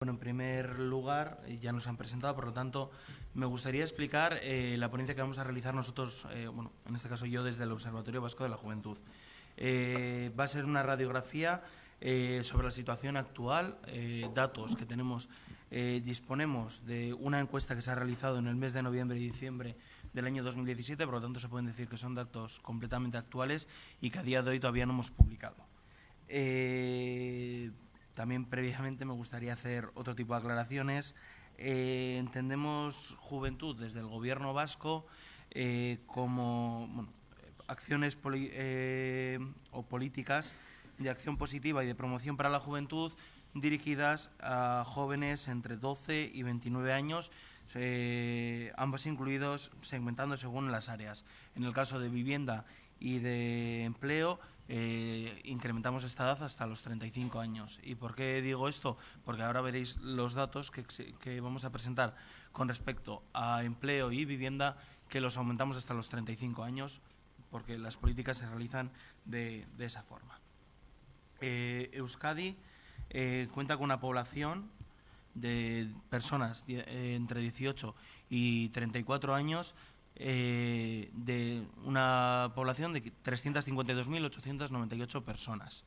Bueno, en primer lugar, ya nos han presentado, por lo tanto, me gustaría explicar la ponencia que vamos a realizar nosotros, bueno, en este caso yo desde el Observatorio Vasco de la Juventud. Va a ser una radiografía sobre la situación actual, datos que tenemos. Disponemos de una encuesta que se ha realizado en el mes de noviembre y diciembre del año 2017, por lo tanto se pueden decir que son datos completamente actuales y que a día de hoy todavía no hemos publicado. También previamente me gustaría hacer otro tipo de aclaraciones. Entendemos juventud desde el Gobierno vasco como acciones o políticas de acción positiva y de promoción para la juventud dirigidas a jóvenes entre 12 y 29 años, ambos incluidos, segmentando según las áreas. En el caso de vivienda y de empleo, incrementamos esta edad hasta los 35 años. ¿Y por qué digo esto? Porque ahora veréis los datos que vamos a presentar con respecto a empleo y vivienda, que los aumentamos hasta los 35 años, porque las políticas se realizan de esa forma. Euskadi cuenta con una población de personas entre 18 y 34 años, de una población de 352.898 personas.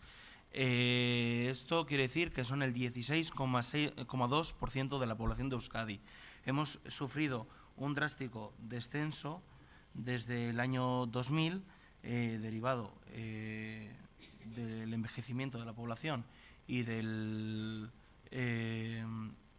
Esto quiere decir que son el 16,2% de la población de Euskadi. Hemos sufrido un drástico descenso desde el año 2000, derivado del envejecimiento de la población y del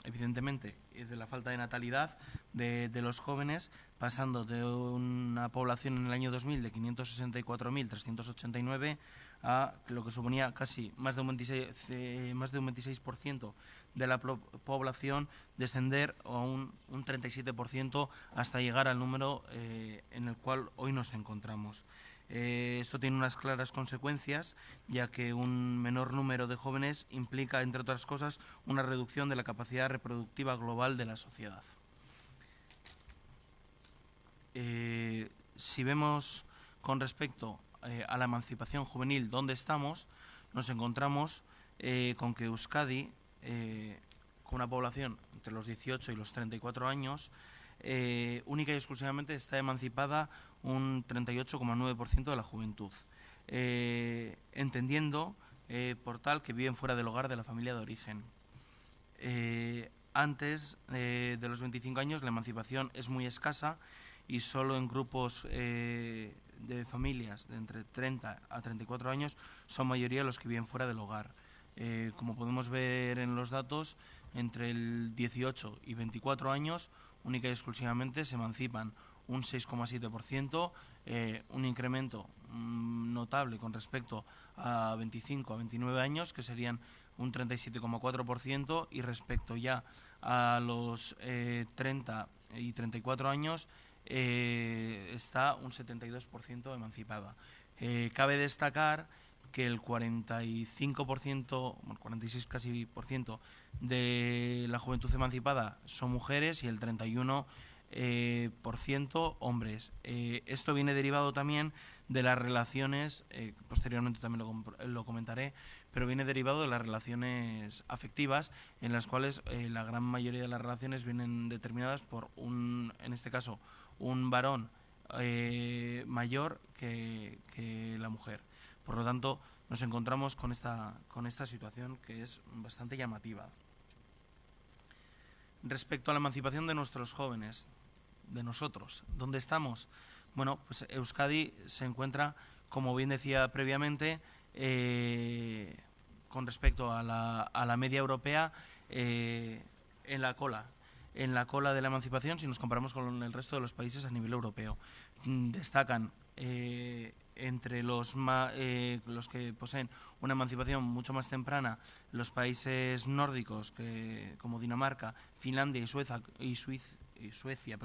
evidentemente de la falta de natalidad de los jóvenes, pasando de una población en el año 2000 de 564.389 a lo que suponía casi más de un 26% de la población, descender a un 37% hasta llegar al número en el cual hoy nos encontramos. Esto tiene unas claras consecuencias, ya que un menor número de jóvenes implica, entre otras cosas, una reducción de la capacidad reproductiva global de la sociedad. Si vemos con respecto a la emancipación juvenil dónde estamos, nos encontramos con que Euskadi, con una población entre los 18 y los 34 años, única y exclusivamente está emancipada un 38,9% de la juventud, entendiendo por tal que viven fuera del hogar de la familia de origen. Antes de los 25 años la emancipación es muy escasa y solo en grupos de familias de entre 30 a 34 años son mayoría los que viven fuera del hogar. Como podemos ver en los datos, entre el 18 y 24 años única y exclusivamente se emancipan un 6,7%, un incremento notable con respecto a 25 a 29 años, que serían un 37,4%, y respecto ya a los 30 y 34 años está un 72% emancipada. Cabe destacar que el 45%, bueno, 46 casi por ciento de la juventud emancipada son mujeres y el 31% hombres. Esto viene derivado también de las relaciones, posteriormente también lo comentaré, pero viene derivado de las relaciones afectivas, en las cuales la gran mayoría de las relaciones vienen determinadas por en este caso, un varón mayor que la mujer. Por lo tanto, nos encontramos con esta situación que es bastante llamativa. Respecto a la emancipación de nuestros jóvenes, de nosotros, ¿dónde estamos? Bueno, pues Euskadi se encuentra, como bien decía previamente, con respecto a la media europea, en la cola de la emancipación si nos comparamos con el resto de los países a nivel europeo. Destacan entre los que poseen una emancipación mucho más temprana los países nórdicos, como Dinamarca, Finlandia y Suecia,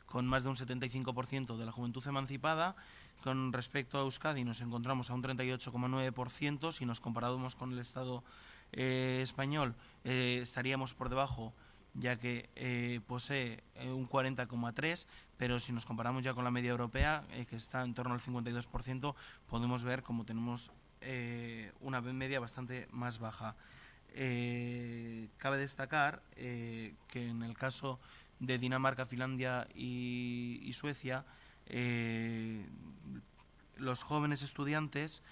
con más de un 75% de la juventud emancipada. Con respecto a Euskadi nos encontramos a un 38,9%. Si nos comparamos con el Estado español, estaríamos por debajo, ya que posee un 40,3%, pero si nos comparamos ya con la media europea, que está en torno al 52%, podemos ver como tenemos una media bastante más baja. cabe destacar que en el caso de Dinamarca, Finlandia y Suecia, los jóvenes estudiantes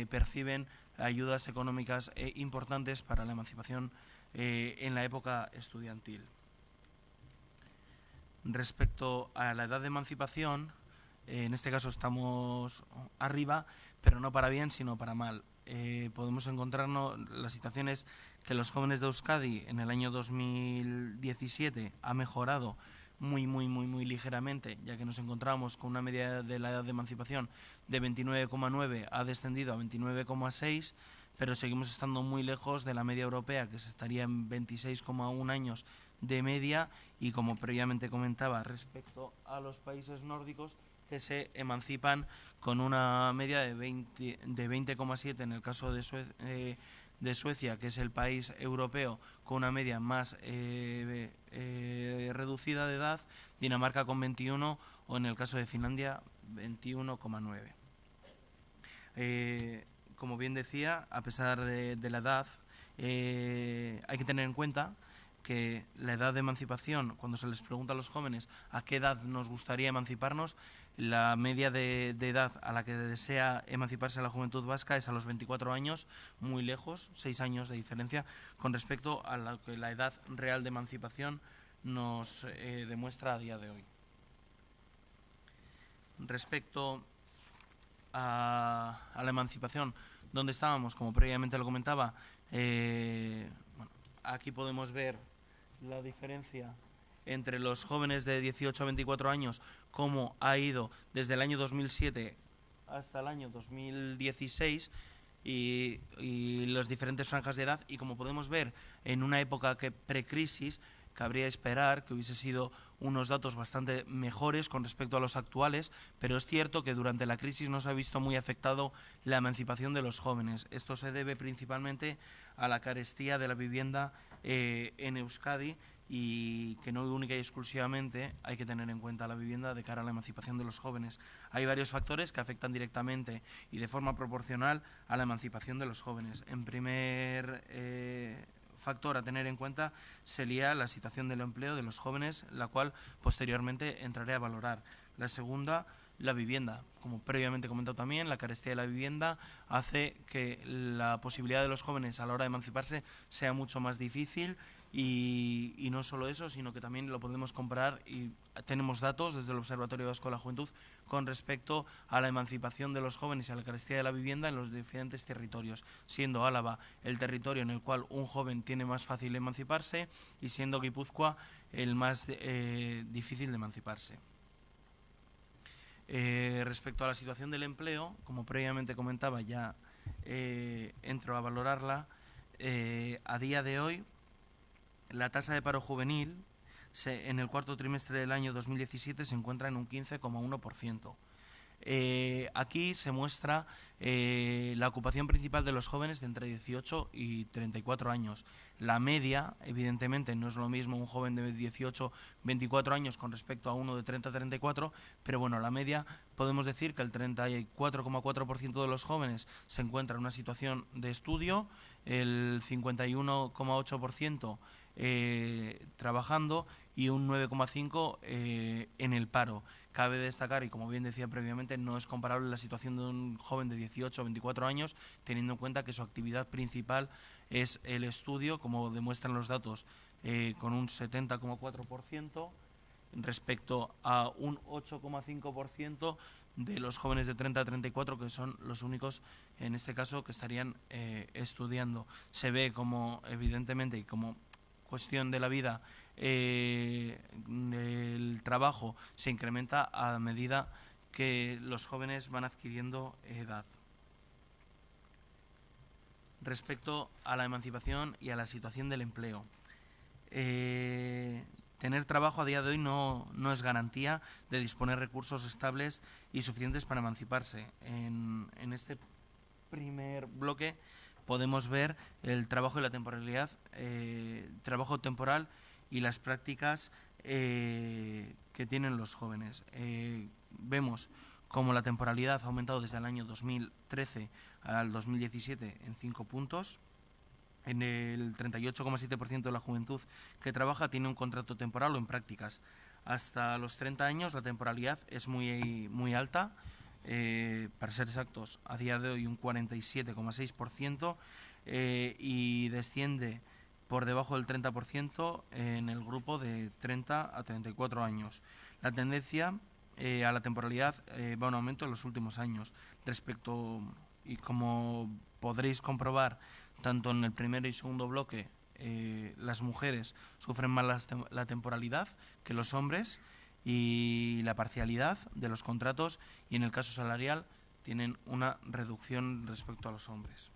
perciben ayudas económicas importantes para la emancipación en la época estudiantil. Respecto a la edad de emancipación, en este caso estamos arriba, pero no para bien, sino para mal. Podemos encontrarnos las situaciones que los jóvenes de Euskadi en el año 2017 ha mejorado muy ligeramente, ya que nos encontramos con una media de la edad de emancipación de 29,9, ha descendido a 29,6, pero seguimos estando muy lejos de la media europea, que se estaría en 26,1 años de media, y como previamente comentaba respecto a los países nórdicos, que se emancipan con una media de 20,7 en el caso de Suecia, que es el país europeo con una media más reducida de edad, Dinamarca con 21 o en el caso de Finlandia 21,9. Como bien decía, a pesar de la edad, hay que tener en cuenta que la edad de emancipación, cuando se les pregunta a los jóvenes a qué edad nos gustaría emanciparnos, la media de edad a la que desea emanciparse la juventud vasca es a los 24 años, muy lejos, 6 años de diferencia, con respecto a lo que la edad real de emancipación nos demuestra a día de hoy. Respecto a la emancipación, ¿dónde estábamos? Como previamente lo comentaba, bueno, aquí podemos ver la diferencia entre los jóvenes de 18 a 24 años, cómo ha ido desde el año 2007 hasta el año 2016 y las diferentes franjas de edad, y como podemos ver en una época que precrisis, cabría esperar que hubiese sido unos datos bastante mejores con respecto a los actuales, pero es cierto que durante la crisis no se ha visto muy afectado la emancipación de los jóvenes. Esto se debe principalmente a la carestía de la vivienda en Euskadi, y que no única y exclusivamente hay que tener en cuenta la vivienda de cara a la emancipación de los jóvenes. Hay varios factores que afectan directamente y de forma proporcional a la emancipación de los jóvenes. En primer factor a tener en cuenta sería la situación del empleo de los jóvenes, la cual posteriormente entraré a valorar. La segunda, la vivienda. Como previamente he comentado también, la carestía de la vivienda hace que la posibilidad de los jóvenes a la hora de emanciparse sea mucho más difícil, y no solo eso, sino que también lo podemos comparar, y tenemos datos desde el Observatorio Vasco de la Juventud con respecto a la emancipación de los jóvenes y a la carestía de la vivienda en los diferentes territorios, siendo Álava el territorio en el cual un joven tiene más fácil emanciparse y siendo Guipúzcoa el más difícil de emanciparse. Respecto a la situación del empleo, como previamente comentaba, ya entro a valorarla. A día de hoy, la tasa de paro juvenil en el cuarto trimestre del año 2017 se encuentra en un 15,1%. Aquí se muestra la ocupación principal de los jóvenes de entre 18 y 34 años. La media, evidentemente, no es lo mismo un joven de 18, 24 años con respecto a uno de 30 a 34, pero bueno, la media podemos decir que el 34,4% de los jóvenes se encuentra en una situación de estudio, el 51,8% trabajando y un 9,5% en el paro. Cabe destacar, y como bien decía previamente, no es comparable la situación de un joven de 18 o 24 años, teniendo en cuenta que su actividad principal es el estudio, como demuestran los datos, con un 70,4% respecto a un 8,5% de los jóvenes de 30 a 34, que son los únicos en este caso que estarían estudiando. Se ve como, evidentemente, y como cuestión de la vida, el trabajo se incrementa a medida que los jóvenes van adquiriendo edad. Respecto a la emancipación y a la situación del empleo, tener trabajo a día de hoy no es garantía de disponer recursos estables y suficientes para emanciparse. En este primer bloque podemos ver el trabajo y la temporalidad, trabajo temporal y las prácticas que tienen los jóvenes. Vemos como la temporalidad ha aumentado desde el año 2013 al 2017 en 5 puntos. En el 38,7% de la juventud que trabaja tiene un contrato temporal o en prácticas. Hasta los 30 años la temporalidad es muy alta, para ser exactos, a día de hoy un 47,6%, y desciende por debajo del 30% en el grupo de 30 a 34 años. La tendencia a la temporalidad va en aumento en los últimos años. Y como podréis comprobar, tanto en el primer y segundo bloque, las mujeres sufren más la temporalidad que los hombres, y la parcialidad de los contratos, y en el caso salarial tienen una reducción respecto a los hombres.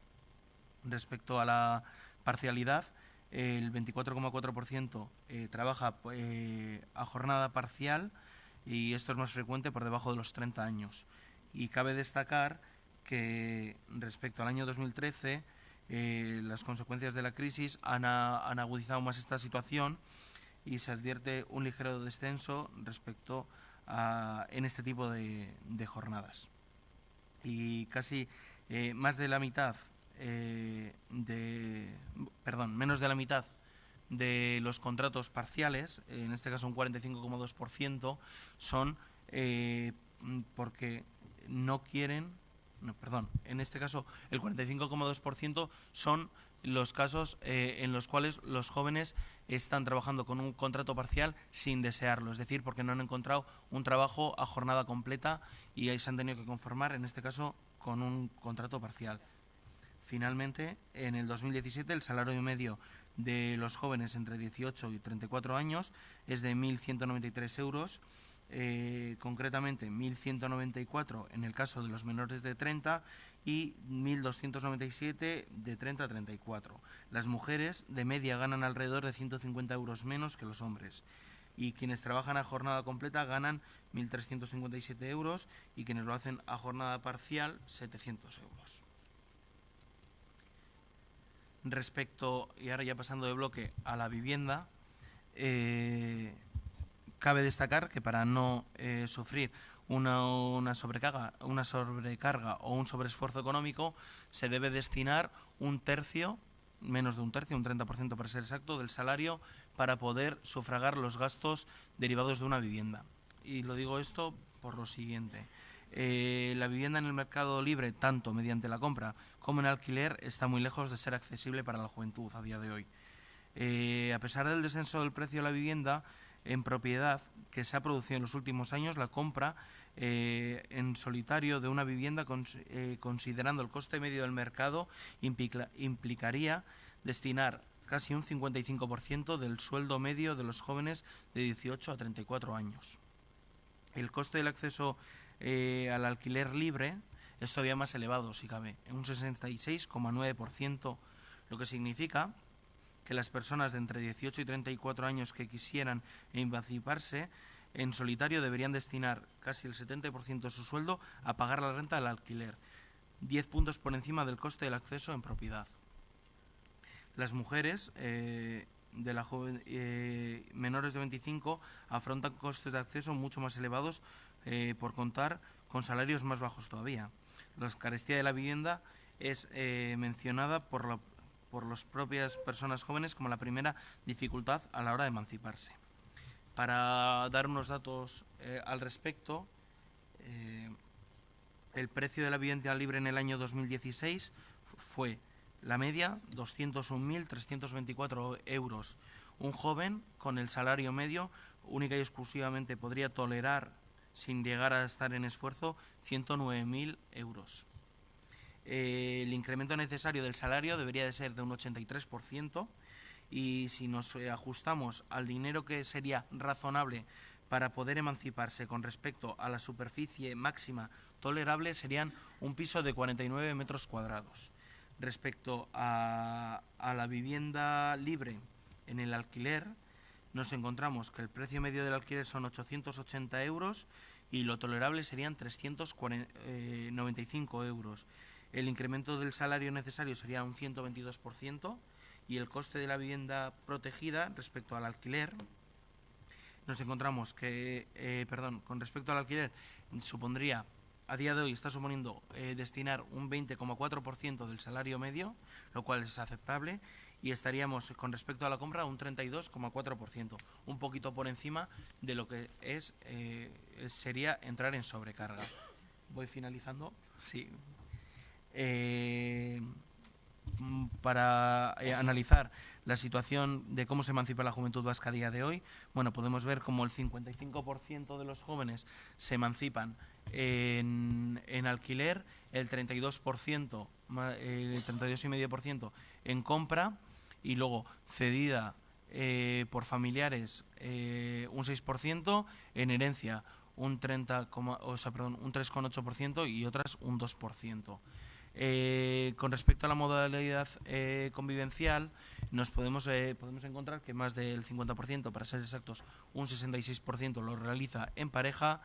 Respecto a la parcialidad, el 24,4% trabaja a jornada parcial, y esto es más frecuente por debajo de los 30 años. Y cabe destacar que respecto al año 2013, las consecuencias de la crisis han agudizado más esta situación, y se advierte un ligero descenso respecto en este tipo de jornadas. Y casi menos de la mitad de los contratos parciales, en este caso un 45,2%, son porque no quieren, en este caso el 45,2% son los casos en los cuales los jóvenes están trabajando con un contrato parcial sin desearlo, es decir, porque no han encontrado un trabajo a jornada completa y ahí se han tenido que conformar, en este caso, con un contrato parcial. Finalmente, en el 2017 el salario medio de los jóvenes entre 18 y 34 años es de 1.193 euros, concretamente 1.194 en el caso de los menores de 30 y 1.297 de 30 a 34. Las mujeres de media ganan alrededor de 150 euros menos que los hombres, y quienes trabajan a jornada completa ganan 1.357 euros, y quienes lo hacen a jornada parcial 700 euros. Respecto, y ahora ya pasando de bloque a la vivienda, cabe destacar que para no sufrir una sobrecarga o un sobreesfuerzo económico, se debe destinar un tercio, menos de un tercio, un 30% para ser exacto, del salario para poder sufragar los gastos derivados de una vivienda. Y lo digo esto por lo siguiente. La vivienda en el mercado libre, tanto mediante la compra como en alquiler, está muy lejos de ser accesible para la juventud a día de hoy. A pesar del descenso del precio de la vivienda en propiedad que se ha producido en los últimos años, la compra en solitario de una vivienda, considerando el coste medio del mercado, implicaría destinar casi un 55% del sueldo medio de los jóvenes de 18 a 34 años. El coste del acceso al alquiler libre es todavía más elevado, si cabe, en un 66,9%, lo que significa que las personas de entre 18 y 34 años que quisieran emanciparse en solitario deberían destinar casi el 70% de su sueldo a pagar la renta del alquiler, 10 puntos por encima del coste del acceso en propiedad. Las mujeres menores de 25 afrontan costes de acceso mucho más elevados, por contar con salarios más bajos todavía. La carestía de la vivienda es mencionada por las propias personas jóvenes como la primera dificultad a la hora de emanciparse. Para dar unos datos al respecto, el precio de la vivienda libre en el año 2016 fue la media 201.324 euros. Un joven con el salario medio única y exclusivamente podría tolerar, sin llegar a estar en esfuerzo, 109.000 euros. El incremento necesario del salario debería de ser de un 83%, y si nos ajustamos al dinero que sería razonable para poder emanciparse con respecto a la superficie máxima tolerable, serían un piso de 49 metros cuadrados. Respecto a la vivienda libre en el alquiler, nos encontramos que el precio medio del alquiler son 880 euros y lo tolerable serían 395 euros. El incremento del salario necesario sería un 122%, y el coste de la vivienda protegida respecto al alquiler, nos encontramos que, con respecto al alquiler, supondría a día de hoy está suponiendo destinar un 20,4% del salario medio, lo cual es aceptable, y estaríamos con respecto a la compra un 32,4%, un poquito por encima de lo que sería entrar en sobrecarga. Voy finalizando. Sí. Para analizar la situación de cómo se emancipa la juventud vasca a día de hoy, bueno, podemos ver cómo el 55% de los jóvenes se emancipan en alquiler, el 32%, el 32,5% en compra, y luego cedida por familiares un 6%, en herencia un 3,8% y otras un 2%. Con respecto a la modalidad convivencial, podemos encontrar que más del 50%, para ser exactos, un 66% lo realiza en pareja,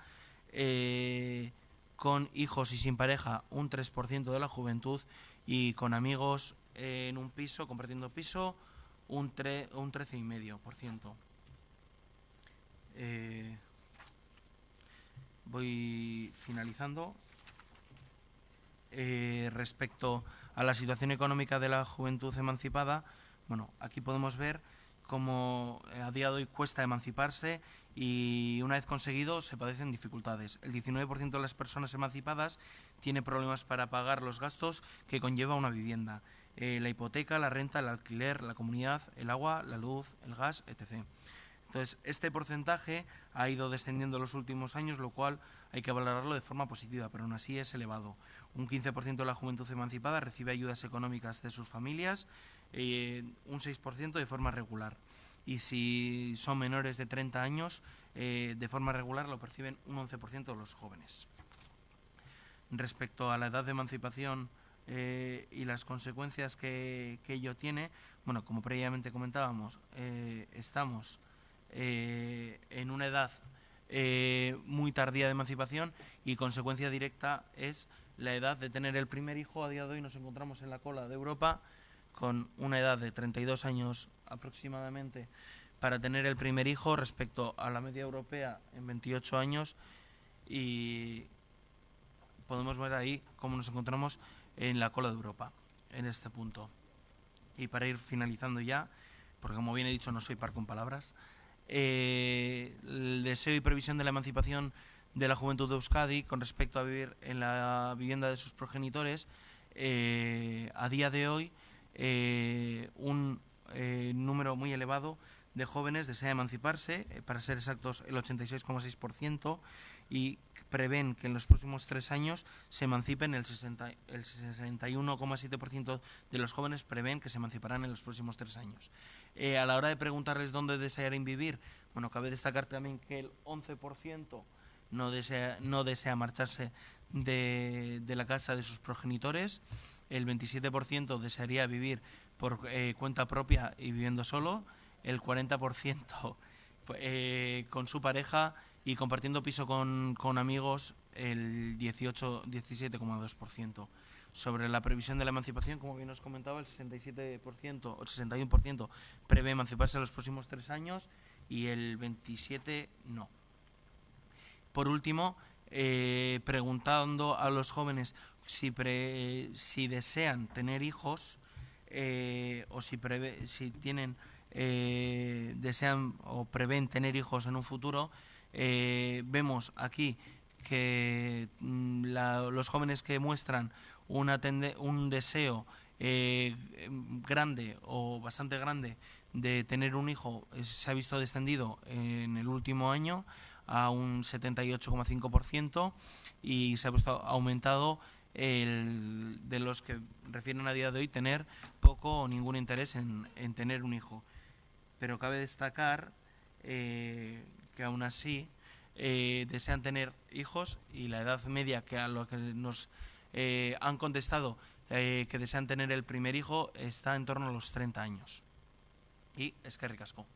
con hijos y sin pareja un 3% de la juventud, y con amigos en un piso, compartiendo piso, un 13,5%. Voy finalizando. Respecto a la situación económica de la juventud emancipada, bueno, aquí podemos ver cómo a día de hoy cuesta emanciparse, y una vez conseguido se padecen dificultades. El 19% de las personas emancipadas tiene problemas para pagar los gastos que conlleva una vivienda: la hipoteca, la renta, el alquiler, la comunidad, el agua, la luz, el gas, etc. Entonces, este porcentaje ha ido descendiendo en los últimos años, lo cual hay que valorarlo de forma positiva, pero aún así es elevado. Un 15% de la juventud emancipada recibe ayudas económicas de sus familias, un 6% de forma regular. Y si son menores de 30 años, de forma regular lo perciben un 11% de los jóvenes. Respecto a la edad de emancipación y las consecuencias que ello tiene, bueno, como previamente comentábamos, estamos en una edad muy tardía de emancipación, y consecuencia directa es la edad de tener el primer hijo. A día de hoy nos encontramos en la cola de Europa, con una edad de 32 años aproximadamente para tener el primer hijo, respecto a la media europea en 28 años, y podemos ver ahí cómo nos encontramos en la cola de Europa en este punto. Y para ir finalizando ya, porque como bien he dicho no soy par con palabras, el deseo y previsión de la emancipación de la juventud de Euskadi con respecto a vivir en la vivienda de sus progenitores, a día de hoy un número muy elevado de jóvenes desea emanciparse, para ser exactos el 86,6%, y prevén que en los próximos 3 años se emancipen el 61,7% de los jóvenes prevén que se emanciparán en los próximos 3 años. A la hora de preguntarles dónde desearían vivir, bueno, cabe destacar también que el 11% no desea marcharse de la casa de sus progenitores, el 27% desearía vivir por cuenta propia y viviendo solo, el 40% con su pareja, y compartiendo piso con amigos el 17,2%. Sobre la previsión de la emancipación, como bien os comentaba, el 67% o el 61% prevé emanciparse en los próximos 3 años y el 27% no. Por último, preguntando a los jóvenes si desean tener hijos, o si tienen desean o prevén tener hijos en un futuro, vemos aquí que los jóvenes que muestran un deseo grande o bastante grande de tener un hijo se ha visto descendido en el último año a un 78,5%, y se ha visto aumentado de los que refieren a día de hoy tener poco o ningún interés en tener un hijo. Pero cabe destacar que aún así desean tener hijos, y la edad media que a lo que nos han contestado que desean tener el primer hijo está en torno a los 30 años. Y eskerrik asko.